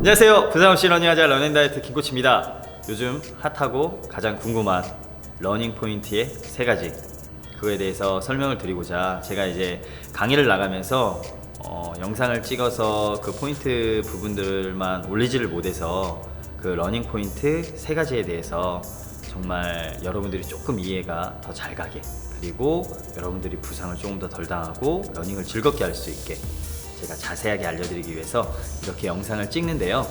안녕하세요. 부산 없이 러닝하자 런앤다이어트 김코치입니다. 요즘 핫하고 가장 궁금한 러닝 포인트의 3가지, 그거에 대해서 설명을 드리고자 제가 이제 강의를 나가면서 영상을 찍어서 그 포인트 부분들만 올리지를 못해서 그 러닝 포인트 3가지에 대해서 정말 여러분들이 조금 이해가 더 잘 가게, 그리고 여러분들이 부상을 조금 더 덜 당하고 러닝을 즐겁게 할 수 있게 제가 자세하게 알려드리기 위해서 이렇게 영상을 찍는데요.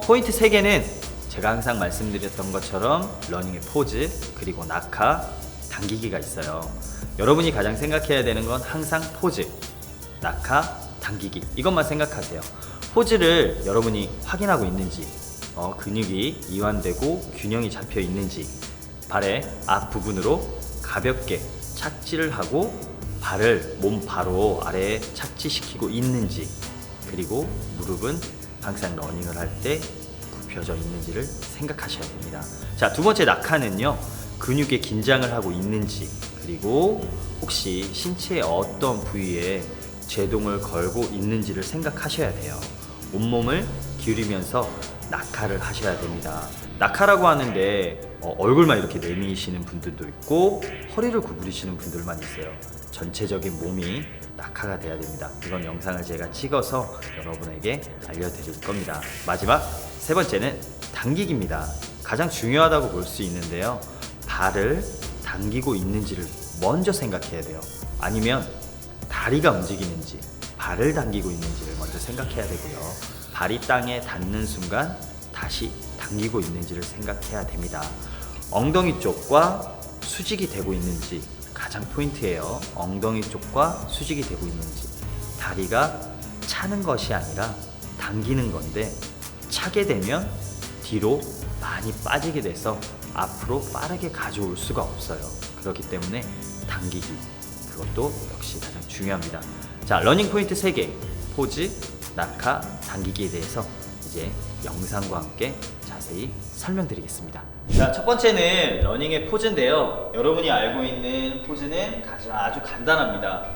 포인트 3개는 제가 항상 말씀드렸던 것처럼 러닝의 포즈, 그리고 낙하, 당기기가 있어요. 여러분이 가장 생각해야 되는 건 항상 포즈, 낙하, 당기기, 이것만 생각하세요. 포즈를 여러분이 확인하고 있는지, 근육이 이완되고 균형이 잡혀 있는지, 발의 앞부분으로 가볍게 착지를 하고 발을 몸 바로 아래에 착지시키고 있는지, 그리고 무릎은 항상 러닝을 할 때 굽혀져 있는지를 생각하셔야 됩니다. 자, 두 번째 낙하는요, 근육에 긴장을 하고 있는지, 그리고 혹시 신체의 어떤 부위에 제동을 걸고 있는지를 생각하셔야 돼요. 온몸을 기울이면서 낙하를 하셔야 됩니다. 낙하라고 하는데 얼굴만 이렇게 내미시는 분들도 있고 허리를 구부리시는 분들만 있어요. 전체적인 몸이 낙하가 돼야 됩니다. 이건 영상을 제가 찍어서 여러분에게 알려드릴 겁니다. 마지막 3번째는 당기기입니다. 가장 중요하다고 볼 수 있는데요, 발을 당기고 있는지를 먼저 생각해야 돼요. 아니면 다리가 움직이는지 발을 당기고 있는지를 먼저 생각해야 되고요, 발이 땅에 닿는 순간 다시 당기고 있는지를 생각해야 됩니다. 엉덩이 쪽과 수직이 되고 있는지 가장 포인트예요. 엉덩이 쪽과 수직이 되고 있는지. 다리가 차는 것이 아니라 당기는 건데, 차게 되면 뒤로 많이 빠지게 돼서 앞으로 빠르게 가져올 수가 없어요. 그렇기 때문에 당기기, 그것도 역시 가장 중요합니다. 자, 러닝 포인트 3개, 포즈, 낙하, 당기기에 대해서 이제 영상과 함께 자세히 설명드리겠습니다. 자, 첫 번째는 러닝의 포즈인데요. 여러분이 알고 있는 포즈는 아주 간단합니다.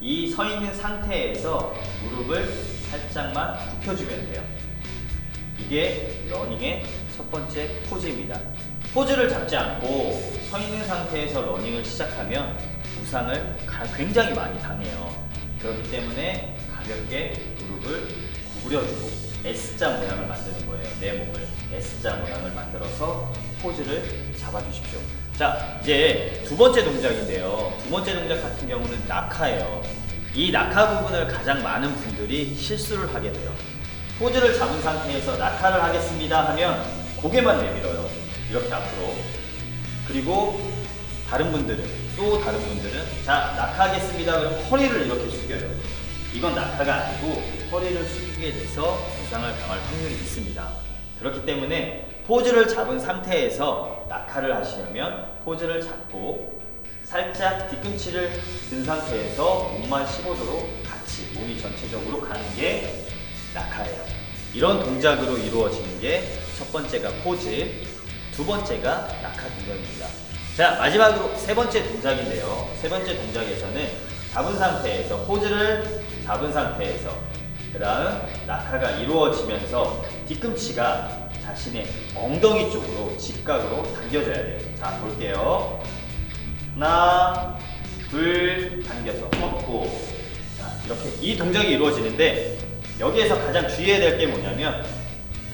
이 서 있는 상태에서 무릎을 살짝만 굽혀주면 돼요. 이게 러닝의 첫 번째 포즈입니다. 포즈를 잡지 않고 서 있는 상태에서 러닝을 시작하면 부상을 굉장히 많이 당해요. 그렇기 때문에 가볍게 무릎을 구부려주고 S자 모양을 만드는 거예요. 내 몸을 S자 모양을 만들어서 포즈를 잡아주십시오. 자, 이제 두 번째 동작인데요. 두 번째 동작 같은 경우는 낙하예요. 이 낙하 부분을 가장 많은 분들이 실수를 하게 돼요. 포즈를 잡은 상태에서 낙하를 하겠습니다 하면 고개만 내밀어요. 이렇게 앞으로. 그리고 다른 분들은 자, 낙하하겠습니다 그러면 허리를 이렇게 숙여요. 이건 낙하가 아니고 허리를 숙이게 돼서 부상을 당할 확률이 있습니다. 그렇기 때문에 포즈를 잡은 상태에서 낙하를 하시려면 포즈를 잡고 살짝 뒤꿈치를 든 상태에서 몸만 15도로 같이 몸이 전체적으로 가는 게 낙하예요. 이런 동작으로 이루어지는 게 첫 번째가 포즈, 두 번째가 낙하 동작입니다. 자, 마지막으로 세 번째 동작인데요. 세 번째 동작에서는 잡은 상태에서, 포즈를 잡은 상태에서 그 다음 낙하가 이루어지면서 뒤꿈치가 자신의 엉덩이 쪽으로 직각으로 당겨져야 돼요. 자, 볼게요. 하나, 둘, 당겨서 뻗고. 자, 이렇게 이 동작이 이루어지는데, 여기에서 가장 주의해야 될 게 뭐냐면,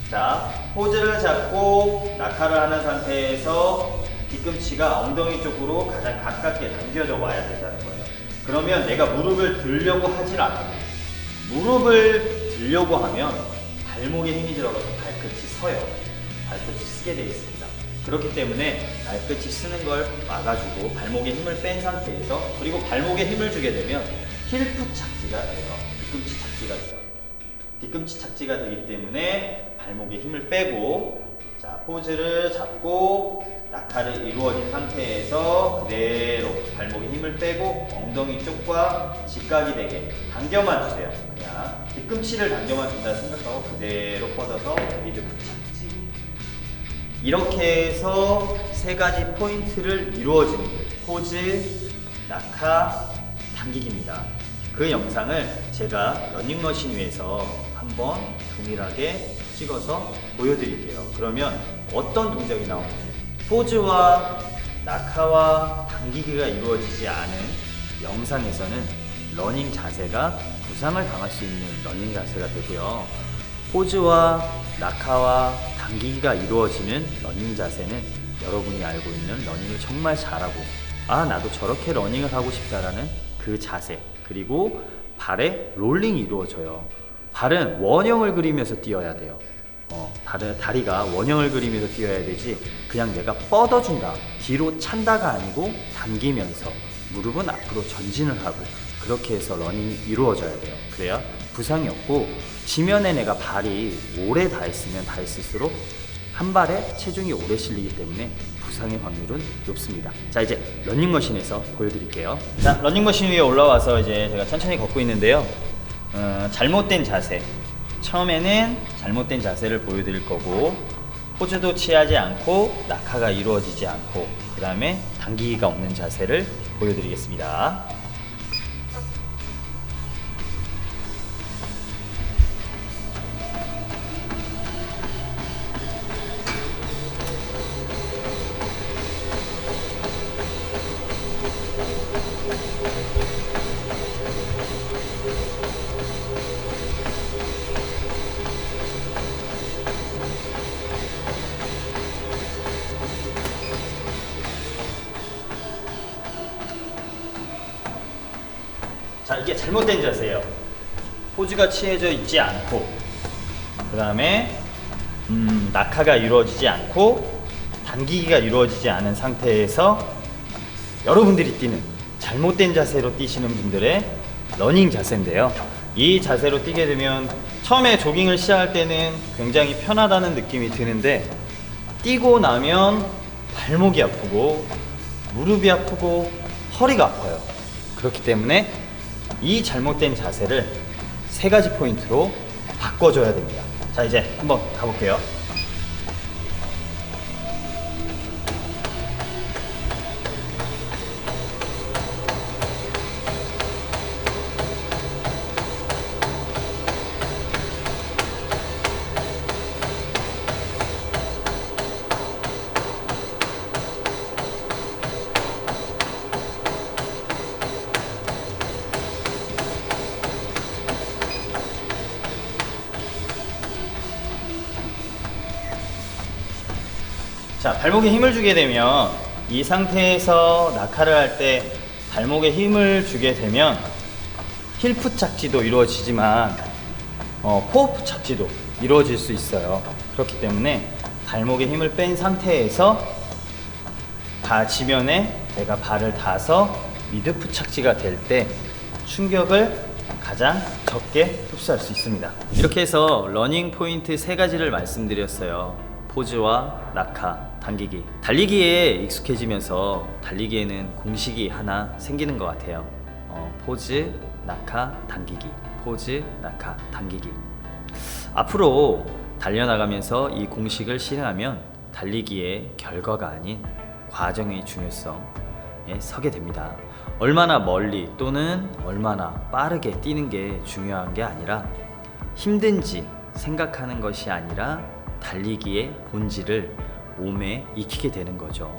자, 포즈를 잡고 낙하를 하는 상태에서 뒤꿈치가 엉덩이 쪽으로 가장 가깝게 당겨져 와야 된다는 거예요. 그러면 내가 무릎을 들려고 하질 않아요. 무릎을 들려고 하면 발목에 힘이 들어가서 발끝이 서요. 발끝이 쓰게 되어 있습니다. 그렇기 때문에 발끝이 쓰는 걸 막아주고 발목에 힘을 뺀 상태에서, 그리고 발목에 힘을 주게 되면 힐풋 착지가 돼요. 뒤꿈치 착지가 돼요. 뒤꿈치 착지가 되기 때문에 발목에 힘을 빼고, 자, 포즈를 잡고 낙하를 이루어진 상태에서 그대로 발목에 힘을 빼고 엉덩이 쪽과 직각이 되게 당겨만 주세요. 그냥 뒤꿈치를 당겨만 준다 생각하고 그대로 뻗어서 미드 착지. 이렇게 해서 3가지 포인트를 이루어지는 거예요. 포즈, 낙하, 당기기입니다. 그 영상을 제가 러닝머신 위에서 한번 동일하게 찍어서 보여드릴게요. 그러면 어떤 동작이 나오는지. 포즈와 낙하와 당기기가 이루어지지 않은 영상에서는 러닝 자세가 부상을 당할 수 있는 러닝 자세가 되고요. 포즈와 낙하와 당기기가 이루어지는 러닝 자세는 여러분이 알고 있는 러닝을 정말 잘하고, 아 나도 저렇게 러닝을 하고 싶다라는 그 자세, 그리고 발에 롤링이 이루어져요. 발은 원형을 그리면서 뛰어야 돼요. 다리가 원형을 그리면서 뛰어야 되지, 그냥 내가 뻗어준다, 뒤로 찬다가 아니고 당기면서 무릎은 앞으로 전진을 하고, 그렇게 해서 러닝이 이루어져야 돼요. 그래야 부상이 없고, 지면에 내가 발이 오래 닿았으면 닿았을수록 한 발에 체중이 오래 실리기 때문에 부상의 확률은 높습니다. 자, 이제 러닝머신에서 보여드릴게요. 자, 러닝머신 위에 올라와서 이제 제가 천천히 걷고 있는데요. 잘못된 자세, 처음에는 잘못된 자세를 보여드릴 거고, 포즈도 취하지 않고 낙하가 이루어지지 않고, 그 다음에 당기기가 없는 자세를 보여드리겠습니다. 자, 이게 잘못된 자세예요. 포즈가 취해져 있지 않고, 그 다음에 낙하가 이루어지지 않고 당기기가 이루어지지 않은 상태에서 여러분들이 뛰는 잘못된 자세로 뛰시는 분들의 러닝 자세인데요. 이 자세로 뛰게 되면 처음에 조깅을 시작할 때는 굉장히 편하다는 느낌이 드는데, 뛰고 나면 발목이 아프고 무릎이 아프고 허리가 아파요. 그렇기 때문에 이 잘못된 자세를 3가지 포인트로 바꿔줘야 됩니다. 자, 이제 한번 가볼게요. 자, 발목에 힘을 주게 되면, 이 상태에서 낙하를 할 때 발목에 힘을 주게 되면 힐풋 착지도 이루어지지만 포어풋 착지도 이루어질 수 있어요. 그렇기 때문에 발목에 힘을 뺀 상태에서 지면에 내가 발을 닿아서 미드풋 착지가 될 때 충격을 가장 적게 흡수할 수 있습니다. 이렇게 해서 러닝 포인트 3가지를 말씀드렸어요. 포즈와 낙하, 당기기. 달리기에 익숙해지면서 달리기에는 공식이 하나 생기는 것 같아요. 포즈, 낙하, 당기기. 포즈, 낙하, 당기기. 앞으로 달려나가면서 이 공식을 실행하면 달리기의 결과가 아닌 과정의 중요성에 서게 됩니다. 얼마나 멀리 또는 얼마나 빠르게 뛰는 게 중요한 게 아니라, 힘든지 생각하는 것이 아니라 달리기의 본질을 몸에 익히게 되는 거죠.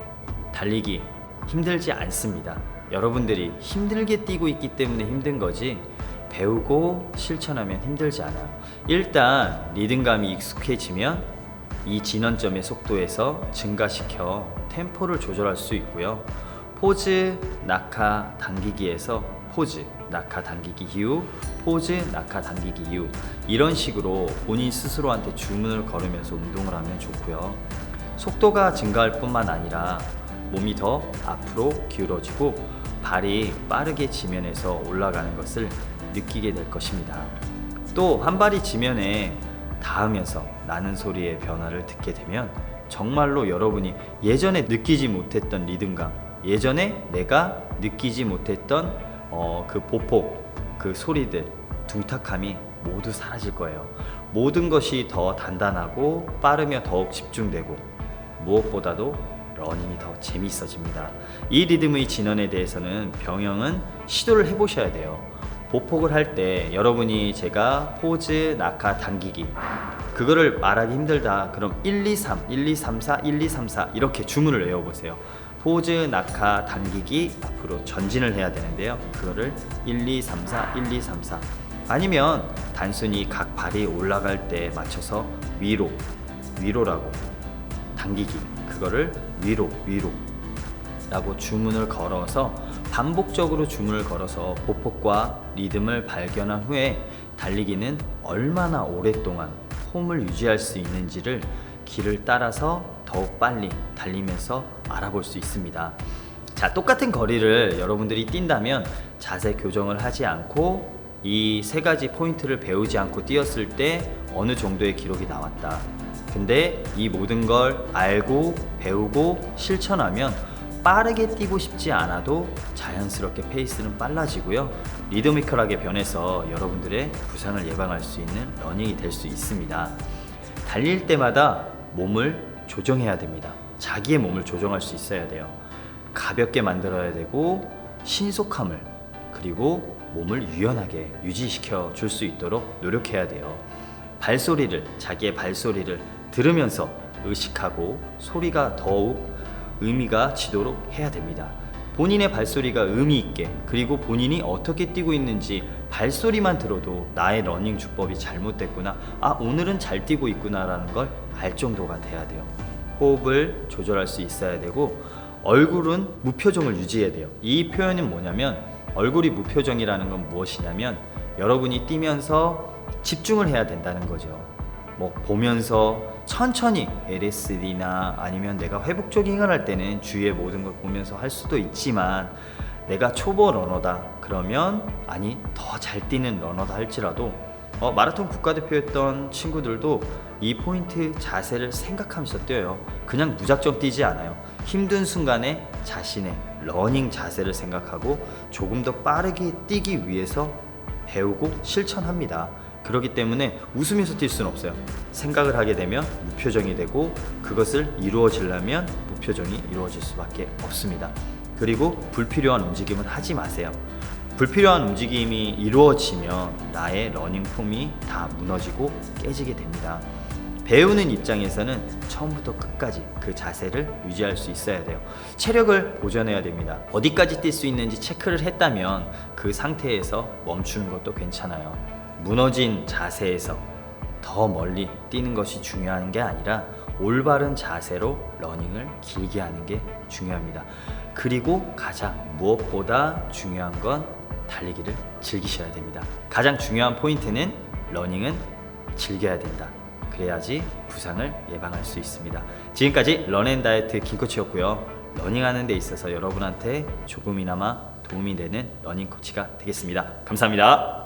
달리기 힘들지 않습니다. 여러분들이 힘들게 뛰고 있기 때문에 힘든 거지, 배우고 실천하면 힘들지 않아요. 일단 리듬감이 익숙해지면 이 진원점의 속도에서 증가시켜 템포를 조절할 수 있고요. 포즈, 낙하, 당기기에서 포즈, 낙하, 당기기 이후, 포즈, 낙하, 당기기 이후, 이런 식으로 본인 스스로한테 주문을 걸으면서 운동을 하면 좋고요. 속도가 증가할 뿐만 아니라 몸이 더 앞으로 기울어지고 발이 빠르게 지면에서 올라가는 것을 느끼게 될 것입니다. 또 한 발이 지면에 닿으면서 나는 소리의 변화를 듣게 되면 정말로 여러분이 예전에 느끼지 못했던 리듬감, 예전에 내가 느끼지 못했던 그 보폭, 그 소리들, 둥탁함이 모두 사라질 거예요. 모든 것이 더 단단하고 빠르며 더욱 집중되고, 무엇보다도 러닝이 더 재미있어집니다. 이 리듬의 진원에 대해서는 병영은 시도를 해보셔야 돼요. 보폭을 할 때 여러분이 제가 포즈, 낙하, 당기기 그거를 말하기 힘들다. 그럼 1, 2, 3, 1, 2, 3, 4, 1, 2, 3, 4 이렇게 주문을 외워보세요. 포즈, 낙하, 당기기 앞으로 전진을 해야 되는데요. 그거를 1, 2, 3, 4, 1, 2, 3, 4 아니면 단순히 각 발이 올라갈 때 맞춰서 위로, 위로라고 당기기 그거를 위로, 위로 라고 주문을 걸어서 반복적으로 주문을 걸어서 보폭과 리듬을 발견한 후에 달리기는 얼마나 오랫동안 폼을 유지할 수 있는지를 길을 따라서 더욱 빨리 달리면서 알아볼 수 있습니다. 자, 똑같은 거리를 여러분들이 뛴다면 자세 교정을 하지 않고 이 세 가지 포인트를 배우지 않고 뛰었을 때 어느 정도의 기록이 나왔다. 근데 이 모든 걸 알고 배우고 실천하면 빠르게 뛰고 싶지 않아도 자연스럽게 페이스는 빨라지고요. 리드미컬하게 변해서 여러분들의 부상을 예방할 수 있는 러닝이 될 수 있습니다. 달릴 때마다 몸을 조정해야 됩니다. 자기의 몸을 조정할 수 있어야 돼요. 가볍게 만들어야 되고 신속함을 그리고 몸을 유연하게 유지시켜 줄 수 있도록 노력해야 돼요. 발소리를 자기의 발소리를 들으면서 의식하고 소리가 더욱 의미가 지도록 해야 됩니다. 본인의 발소리가 의미 있게 그리고 본인이 어떻게 뛰고 있는지 발소리만 들어도 나의 러닝 주법이 잘못됐구나, 아 오늘은 잘 뛰고 있구나 라는 걸 알 정도가 돼야 돼요. 호흡을 조절할 수 있어야 되고 얼굴은 무표정을 유지해야 돼요. 이 표현은 뭐냐면 얼굴이 무표정이라는 건 무엇이냐면 여러분이 뛰면서 집중을 해야 된다는 거죠. 뭐 보면서 천천히 LSD나 아니면 내가 회복 조깅을 할 때는 주위의 모든 걸 보면서 할 수도 있지만 내가 초보 러너다 그러면 아니 더 잘 뛰는 러너다 할지라도 마라톤 국가대표였던 친구들도 이 포인트 자세를 생각하면서 뛰어요. 그냥 무작정 뛰지 않아요. 힘든 순간에 자신의 러닝 자세를 생각하고 조금 더 빠르게 뛰기 위해서 배우고 실천합니다. 그렇기 때문에 웃으면서 뛸 수는 없어요. 생각을 하게 되면 무표정이 되고 그것을 이루어지려면 무표정이 이루어질 수밖에 없습니다. 그리고 불필요한 움직임은 하지 마세요. 불필요한 움직임이 이루어지면 나의 러닝 폼이 다 무너지고 깨지게 됩니다. 배우는 입장에서는 처음부터 끝까지 그 자세를 유지할 수 있어야 돼요. 체력을 보존해야 됩니다. 어디까지 뛸 수 있는지 체크를 했다면 그 상태에서 멈추는 것도 괜찮아요. 무너진 자세에서 더 멀리 뛰는 것이 중요한 게 아니라 올바른 자세로 러닝을 길게 하는 게 중요합니다. 그리고 가장 무엇보다 중요한 건 달리기를 즐기셔야 됩니다. 가장 중요한 포인트는 러닝은 즐겨야 된다. 그래야지 부상을 예방할 수 있습니다. 지금까지 런앤다이어트 김코치였고요. 러닝하는 데 있어서 여러분한테 조금이나마 도움이 되는 러닝 코치가 되겠습니다. 감사합니다.